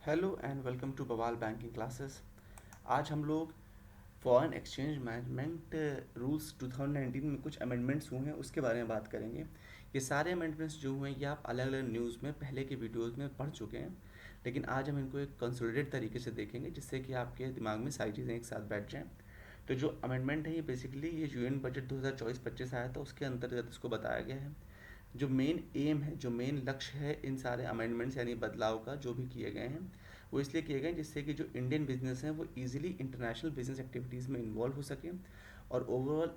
Hello and welcome to बवाल banking classes. आज हम लोग फॉरेन एक्सचेंज मैनेजमेंट रूल्स 2019 में कुछ अमेंडमेंट्स हुए हैं उसके बारे में बात करेंगे। ये सारे अमेंडमेंट्स जो हुए हैं ये आप अलग अलग न्यूज़ में पहले के वीडियोस में पढ़ चुके हैं, लेकिन आज हम इनको एक कंसोलिडेट तरीके से देखेंगे जिससे कि आपके दिमाग में सारी चीज़ें एक साथ बैठ जाएँ। तो जो अमेंडमेंट है ये बेसिकली ये यूएन बजट 2024-25 आया था उसके अंतर्गत इसको बताया गया है। जो मेन एम है, जो मेन लक्ष्य है इन सारे अमेंडमेंट्स यानी बदलाव का जो भी किए गए हैं वो इसलिए किए गए हैं जिससे कि जो इंडियन बिजनेस हैं वो इजीली इंटरनेशनल बिजनेस एक्टिविटीज़ में इन्वॉल्व हो सके और ओवरऑल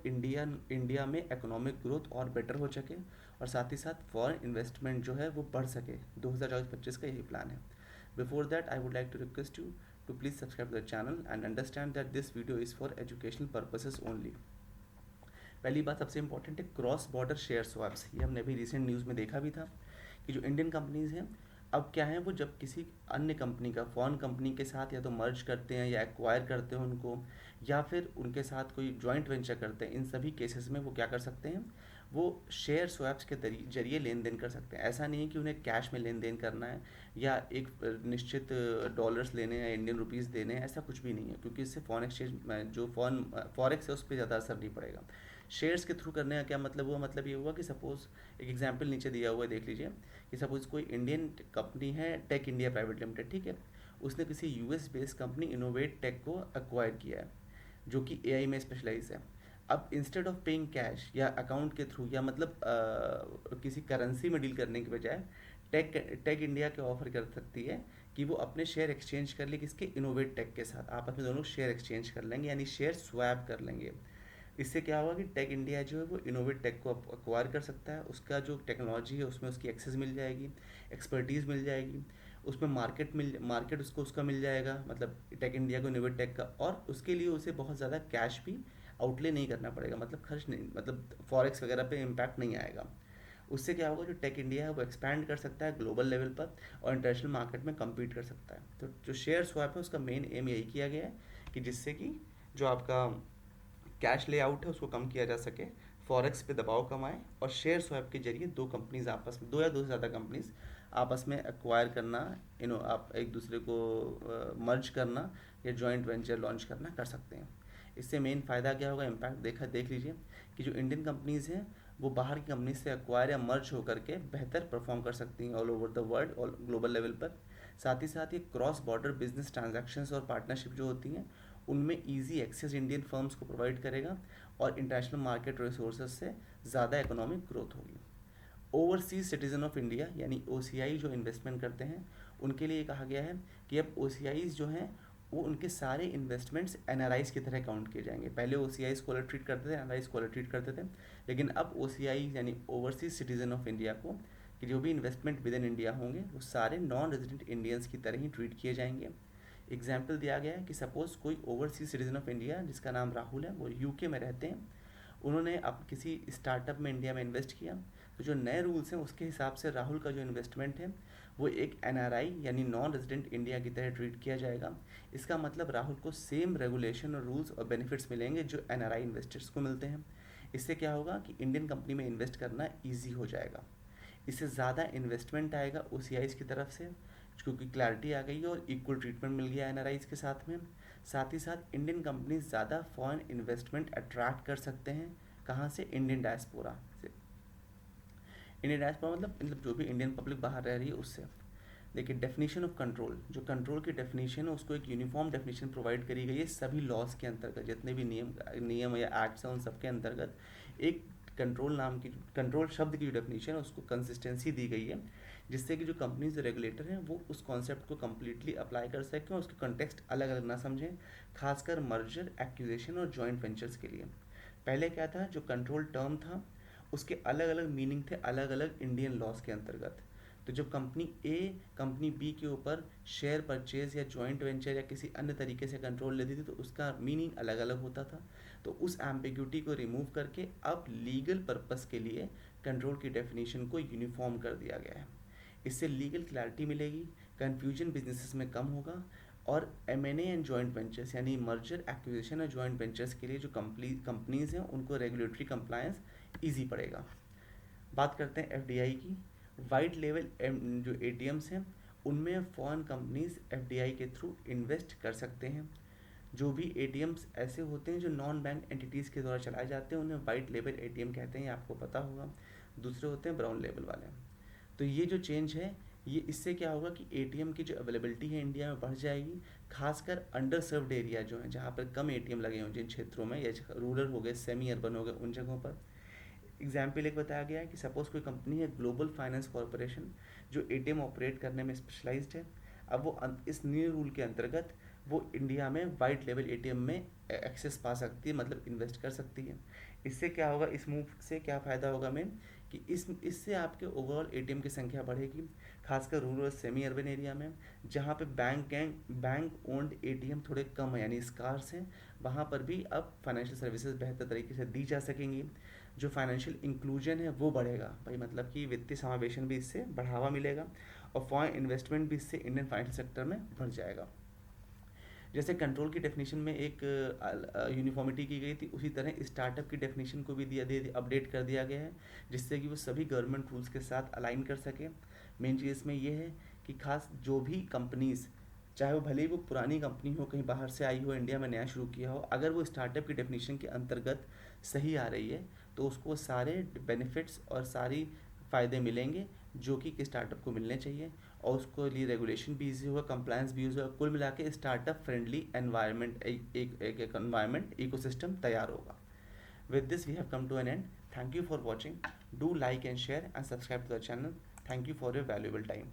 इंडिया में इकोनॉमिक ग्रोथ और बेटर हो सके और साथ ही साथ फॉरेन इन्वेस्टमेंट जो है वो बढ़ सके। 2024-25 का यही प्लान है। Before that I would like to request you to please subscribe the channel and understand that this video is for educational purposes only. पहली बात सबसे इंपॉर्टेंट है क्रॉस बॉर्डर शेयर स्वैप्स। ये हमने अभी रिसेंट न्यूज़ में देखा भी था कि जो इंडियन कंपनीज़ हैं अब क्या है वो जब किसी अन्य कंपनी का फॉरेन कंपनी के साथ या तो मर्ज करते हैं या एक्वायर करते हैं उनको या फिर उनके साथ कोई जॉइंट वेंचर करते हैं, इन सभी केसेस में वो क्या कर सकते हैं, वो शेयर स्वैप्स के जरिए लेन देन कर सकते हैं। ऐसा नहीं है कि उन्हें कैश में लेन देन करना है या एक निश्चित डॉलर्स लेने हैं, इंडियन रुपीज़ देने हैं, ऐसा कुछ भी नहीं है क्योंकि इससे फॉरेन एक्सचेंज जो फॉरेक्स है उस पर ज़्यादा असर नहीं पड़ेगा। शेयर्स के थ्रू करने का क्या मतलब हुआ, मतलब ये हुआ कि सपोज़ एक एग्जांपल नीचे दिया हुआ है देख लीजिए कि सपोज़ कोई इंडियन कंपनी है टेक इंडिया प्राइवेट लिमिटेड, ठीक है, उसने किसी US based company Innovate Tech को एक्वायर किया है जो कि एआई में स्पेशलाइज है। अब इंस्टेड ऑफ पेइंग कैश या अकाउंट के थ्रू या मतलब किसी करेंसी में डील करने के बजाय टेक टेक इंडिया के ऑफर कर सकती है कि वो अपने शेयर एक्सचेंज कर ले किसके, इनोवेट टेक के साथ। आपस में दोनों शेयर एक्सचेंज कर लेंगे यानी शेयर स्वैप कर लेंगे। इससे क्या होगा कि टेक इंडिया जो है वो इनोवेट टेक को अक्वायर कर सकता है, उसका जो टेक्नोलॉजी है उसमें उसकी एक्सेस मिल जाएगी, एक्सपर्टीज़ मिल जाएगी, उसमें मार्केट उसको उसका मिल जाएगा, मतलब टेक इंडिया को इनोवेट टेक का, और उसके लिए उसे बहुत ज़्यादा कैश भी आउटले नहीं करना पड़ेगा, मतलब खर्च नहीं, मतलब फॉरेक्स वगैरह पे इम्पैक्ट नहीं आएगा। उससे क्या होगा, जो टेक इंडिया है वो एक्सपैंड कर सकता है ग्लोबल लेवल पर और इंटरनेशनल मार्केट में कम्पीट कर सकता है। तो जो शेयर स्वैप है उसका मेन एम यही किया गया है कि जिससे कि जो आपका कैश लेआउट है उसको कम किया जा सके, फॉरेक्स पे दबाव कम आए और शेयर स्वैप के जरिए दो कंपनीज आपस में, दो या दो से ज़्यादा कंपनीज आपस में एक्वायर करना, आप एक दूसरे को मर्ज करना या जॉइंट वेंचर लॉन्च करना कर सकते हैं। इससे मेन फ़ायदा क्या होगा, इम्पैक्ट देख लीजिए कि जो इंडियन कंपनीज़ हैं वो बाहर की कंपनी से एक्वायर या मर्ज होकर के बेहतर परफॉर्म कर सकती हैं ऑल ओवर द वर्ल्ड और ग्लोबल लेवल पर। साथ ही साथ ये क्रॉस बॉर्डर बिजनेस ट्रांजैक्शंस और पार्टनरशिप जो होती हैं उनमें ईजी एक्सेस इंडियन फर्म्स को प्रोवाइड करेगा और इंटरनेशनल मार्केट रिसोर्सेज से ज़्यादा इकोनॉमिक ग्रोथ होगी। ओवरसीज सिटीजन ऑफ इंडिया यानी ओसीआई जो इन्वेस्टमेंट करते हैं उनके लिए कहा गया है कि अब ओसीआईज जो हैं वो उनके सारे इन्वेस्टमेंट्स एनआरआईज की तरह काउंट किए जाएंगे। पहले ओसीआईज को अलग ट्रीट करते थे, एनआरआईज को अलग ट्रीट करते थे, लेकिन अब ओसीआई यानी ओवरसीज सिटीजन ऑफ इंडिया को कि जो भी इन्वेस्टमेंट विद इन इंडिया होंगे वो सारे नॉन रेजिडेंट इंडियंस की तरह ही ट्रीट किए जाएंगे। एग्जाम्पल दिया गया है कि सपोज़ कोई ओवरसीज सिटीजन ऑफ इंडिया जिसका नाम राहुल है, वो यूके में रहते हैं, उन्होंने अब किसी स्टार्टअप में इंडिया में इन्वेस्ट किया, तो जो नए रूल्स हैं उसके हिसाब से राहुल का जो इन्वेस्टमेंट है वो एक एनआरआई यानी नॉन रेजिडेंट इंडिया की तरह ट्रीट किया जाएगा। इसका मतलब राहुल को सेम रेगुलेशन और रूल्स और बेनिफिट्स मिलेंगे जो एनआरआई इन्वेस्टर्स को मिलते हैं। इससे क्या होगा कि इंडियन कंपनी में इन्वेस्ट करना ईजी हो जाएगा, इससे ज़्यादा इन्वेस्टमेंट आएगा ओ की तरफ से क्योंकि क्लैरिटी आ गई है और इक्वल ट्रीटमेंट मिल गया एन के साथ में। साथ ही साथ इंडियन कंपनी ज़्यादा फॉरेन इन्वेस्टमेंट अट्रैक्ट कर सकते हैं, कहाँ से, इंडियन डायस्पोरा से। इंडियन डायस्पोरा मतलब जो भी इंडियन पब्लिक बाहर रह रही है उससे। देखिए डेफिनेशन ऑफ कंट्रोल, जो कंट्रोल की डेफिनेशन है उसको एक यूनिफॉर्म डेफिनेशन प्रोवाइड करी गई है सभी लॉज के अंतर्गत, जितने भी नियम या एक्ट्स हैं उन सब के अंतर्गत एक कंट्रोल शब्द की जो डेफिनेशन है उसको कंसिस्टेंसी दी गई है जिससे कि जो कंपनीज रेगुलेटर हैं वो उस कॉन्सेप्ट को कम्प्लीटली अप्लाई कर सकें और उसके कॉन्टेक्स्ट अलग अलग ना समझें, खासकर मर्जर एक्विजिशन और जॉइंट वेंचर्स के लिए। पहले क्या था, जो कंट्रोल टर्म था उसके अलग अलग मीनिंग थे अलग अलग इंडियन लॉज के अंतर्गत। तो जब कंपनी ए कंपनी बी के ऊपर शेयर परचेज या जॉइंट वेंचर या किसी अन्य तरीके से कंट्रोल लेती थी तो उसका मीनिंग अलग अलग होता था। तो उस एम्बिग्यूटी को रिमूव करके अब लीगल पर्पस के लिए कंट्रोल की डेफिनेशन को यूनिफॉर्म कर दिया गया है। इससे लीगल क्लैरिटी मिलेगी, कन्फ्यूजन बिजनेसेस में कम होगा और एम एंड जॉइंट वेंचर्स यानी मर्जर एक्विजिशन और जॉइंट वेंचर्स के लिए जो कंपनीज हैं उनको रेगुलेटरी कंप्लायंस ईजी पड़ेगा। बात करते हैं एफडीआई की। वाइड लेवल जो एटीएम्स हैं उनमें फॉरेन कंपनीज एफडीआई के थ्रू इन्वेस्ट कर सकते हैं। जो भी एटीएम्स ऐसे होते हैं जो नॉन बैंक एंटिटीज़ के द्वारा चलाए जाते हैं उन्हें वाइट लेबल एटीएम कहते हैं, ये आपको पता होगा। दूसरे होते हैं ब्राउन लेबल वाले। तो ये जो चेंज है, ये इससे क्या होगा कि एटीएम की जो अवेलेबिलिटी है इंडिया में बढ़ जाएगी, खासकर अंडर सर्व्ड एरिया जो है, जहाँ पर कम एटीएम लगे हों जिन क्षेत्रों में, या रूरल हो गए, सेमी अर्बन हो गए, उन जगहों पर। एग्जाम्पल एक बताया गया है कि सपोज़ कोई कंपनी है ग्लोबल फाइनेंस कॉरपोरेशन, जो एटीएम ऑपरेट करने में स्पेशलाइज्ड है। अब वो इस न्यू रूल के अंतर्गत वो इंडिया में वाइट लेवल एटीएम में एक्सेस पा सकती है, मतलब इन्वेस्ट कर सकती है। इससे क्या होगा, इस मूव से क्या फ़ायदा होगा मेन, कि इससे आपके ओवरऑल एटीएम की संख्या बढ़ेगी, खासकर रूरल सेमी अर्बन एरिया में, जहाँ पे बैंक ओन्ड एटीएम थोड़े कम है, यानी स्कार्स हैं। वहाँ पर भी अब फाइनेंशियल सर्विसेज बेहतर तरीके से दी जा सकेंगी। जो फाइनेंशियल इंक्लूजन है वो बढ़ेगा भाई, मतलब कि वित्तीय समावेशन भी इससे बढ़ावा मिलेगा, और फॉरेन इन्वेस्टमेंट भी इससे इंडियन फाइनेंशियल सेक्टर में बढ़ जाएगा। जैसे कंट्रोल की डेफिनेशन में एक यूनिफॉर्मिटी की गई थी, उसी तरह स्टार्टअप की डेफिनेशन को भी अपडेट कर दिया गया है, जिससे कि वो सभी गवर्नमेंट रूल्स के साथ अलाइन कर सके। मेन चीज़ इसमें ये है कि खास जो भी कंपनीज़, चाहे वो भले ही वो पुरानी कंपनी हो, कहीं बाहर से आई हो, इंडिया में नया शुरू किया हो, अगर वो स्टार्टअप की डेफिनेशन के अंतर्गत सही आ रही है तो उसको सारे बेनिफिट्स और सारी फ़ायदे मिलेंगे जो कि स्टार्टअप को मिलने चाहिए, और उसको लिए रेगुलेशन भी ईजी होगा, कंप्लायंस भी ईजी होगा। कुल मिला के स्टार्टअप फ्रेंडली एनवायरनमेंट, एक एनवायरनमेंट इकोसिस्टम तैयार होगा। With this we have come to an end. Thank you for watching. Do like and share and subscribe to the channel. Thank you for your valuable time.